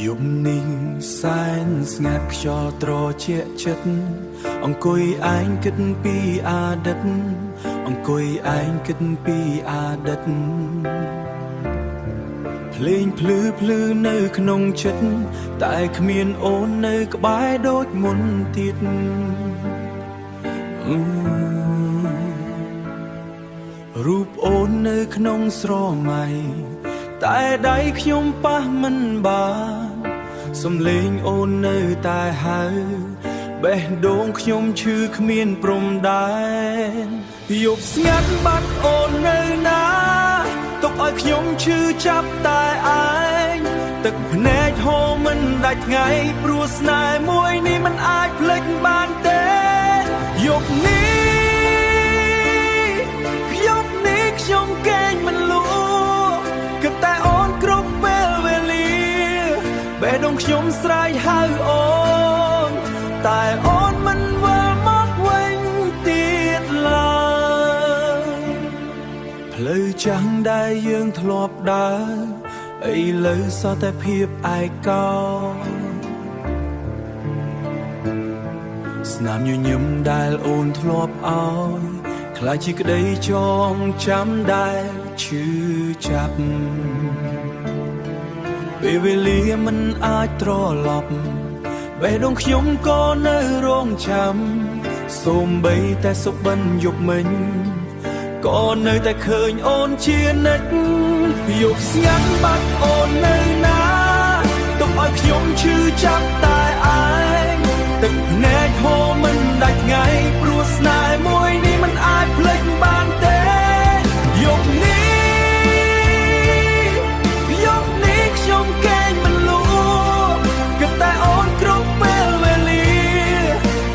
យប់នេះសែនស្ងាត់ខ្យល់ត្រជាក់ចិត្តអង្គុយឯងគិតពីអតីតអង្គុយឯងគិតពីអតីតភ្លេងភ្លឺភ្លឺនៅក្នុងចិត្តតែគ្មានអូននៅក្បែរដូចមុនទៀតរូបអូននៅក្នុងស្រមៃតែដៃខ្ញុំប៉ះមិនបានសំឡេងអូននៅតែហៅបេះដូងខ្ញុំឈឺគ្មានព្រំដែនយប់ស្ងាត់បាត់អូននៅណាទុកឲ្យខ្ញុំឈឺចាប់តែឯងទឹកភ្នែកហូរមិនដាច់ថ្ងៃព្រោះស្នេហ៍មួយនេះមិនអាចភ្លេចបានទេយប់នេះខ្ញុំកេងមិនលក់គិតតែអូនគ្រប់ពេលវេលាបេះដូងខ្ញុំស្រែកហៅអូនតែអូនមិនវិលមកវិញទៀតឡើយផ្លូវចាំងដែលយើងធ្លាប់ដើរឥឡូវសតែភាពឯកោស្នាមញញឹមដែលអូនធ្លាប់ឲ្យខ្លាចជាក្តីចងចាំដែលឈឺចាប់ពេលវេលាមិនអាចត្រឡប់បេះដូងខ្ញុំក៏នៅរងចាំសូម្បីតែសុបិនយប់មិញក៏នៅតែឃើញអូនជានិច្ចយប់ស្ងាត់បាត់អូននៅណាទុកឲ្យខ្ញុំឈឺចាប់តែឯងទឹកភ្នែកហូរមិនដាច់ថ្ងៃព្រោះស្នេហ៍មួយនេះមិនអាចភ្លេចបានទេយប់នេះខ្ញុំកេងមិនលក់គិតតែអូនគ្រប់ពេលវេលា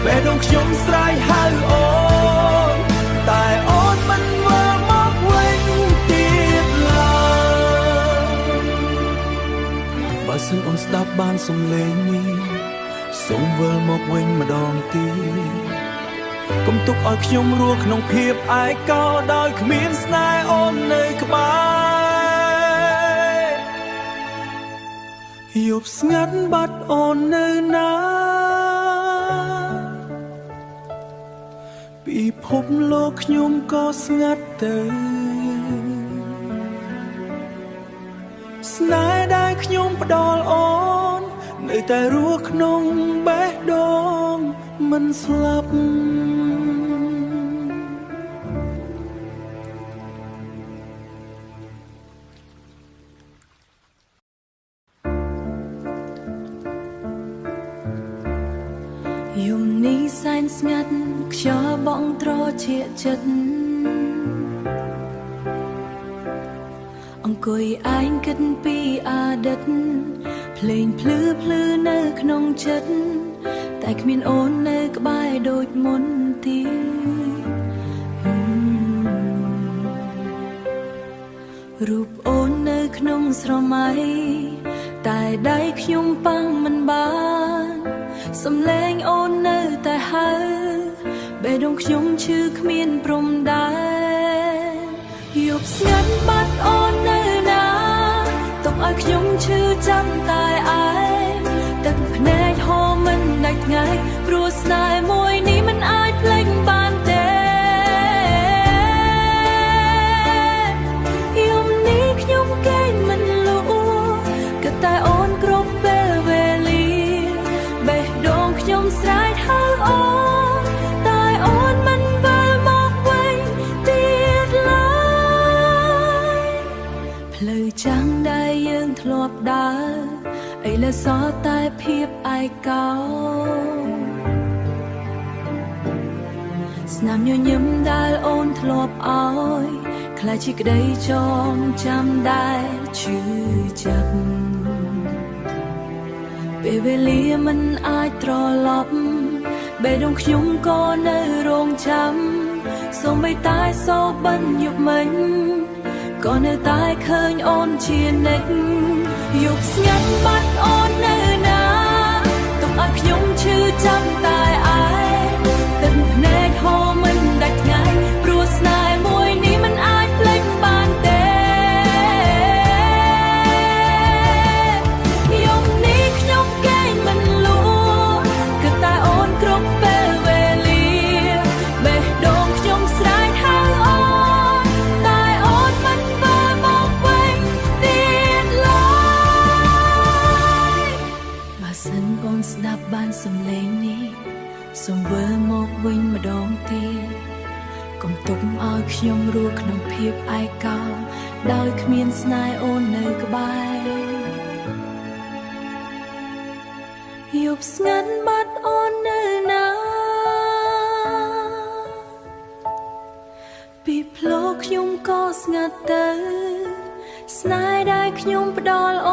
បេះដូងខ្ញុំស្រែកហៅអូនតែអូនមិនវិលមកវិញទៀតឡើយបើសិនអូនស្ដាប់បានសំឡេងនេះសូមវិលមកវិញម្ដងទៀតកុំទុកឲ្យខ្ញុំរស់ក្នុងភាពឯកោដោយគ្មានស្នេហ៍អូននៅក្បែរយប់ស្ងាត់បាត់អូននៅណាពិភពលោកខ្ញុំក៏ស្ងាត់ទៅស្នេហ៍ដែលខ្ញុំផ្ដល់អូននៅតែរស់ក្នុងបេះដូងមិនស្លាប់យំនេះសែនស្ងាត់ខ្យល់បងត្រជាក់ចិត្តអង្គុយឯងគិតពីអតីតភ្លេងភ្លឺភ្លឺនៅក្នុងចិត្តតែគ្មានអូននៅក្បែរដូចមុនទៀតរូបអូននៅក្នុងស្រមៃតែដៃខ្ញុំប៉ះមិនបានសំឡេងអូននៅតែហៅបេះដូងខ្ញុំឈឺគ្មានព្រំដែនយប់ស្ងាត់បាត់អូននៅណាទុកឲ្យខ្ញុំឈឺចាំតែឯងទឹកភ្នែកហូរមិនដាច់ថ្ងៃព្រោះស្នេហ៍មួយនេះមិនអាចភ្លេចបានទេយប់នេះខ្ញុំកេងមិនលក់គិតតែអូនគ្រប់ពេលវេលាបេះដូងខ្ញុំស្រែកហៅអូនតែអូនមិនវិលមកវិញទៀតឡើយផ្លូវចាំងដែលយើងធ្លាប់ដើរឥឡូវសល់តែភាពឯកោស្នាមញញឹមដែលអូនធ្លាប់ឲ្យខ្លាចជាក្តីចងចាំដែលឈឺចាប់ពេលវេលាមិនអាចត្រឡប់បេះដូងខ្ញុំក៏នៅរងចាំសូម្បីតែសូបិនយប់មិញក៏នៅតែឃើញអូនជានិច្ចយប់ស្ងាត់បាត់អូននៅណាទុកឲ្យខ្ញុំឈឺចាំតែឯងទឹកភ្នែកហូរមិនដាច់ថ្ងៃព្រោះស្នេហ៍មួយនេះមិនអាចភ្លេចបានទេយប់នេះ ខ្ញុំរស់ក្នុងភាពឯកោដោយគ្មានស្នេហ៍អូននៅក្បែរយប់ស្ងាត់បាត់អូននៅណាពីផ្លូវខ្ញុំក៏ស្ងាត់ទៅស្នេហ៍ដែលខ្ញុំផ្ដល់អូ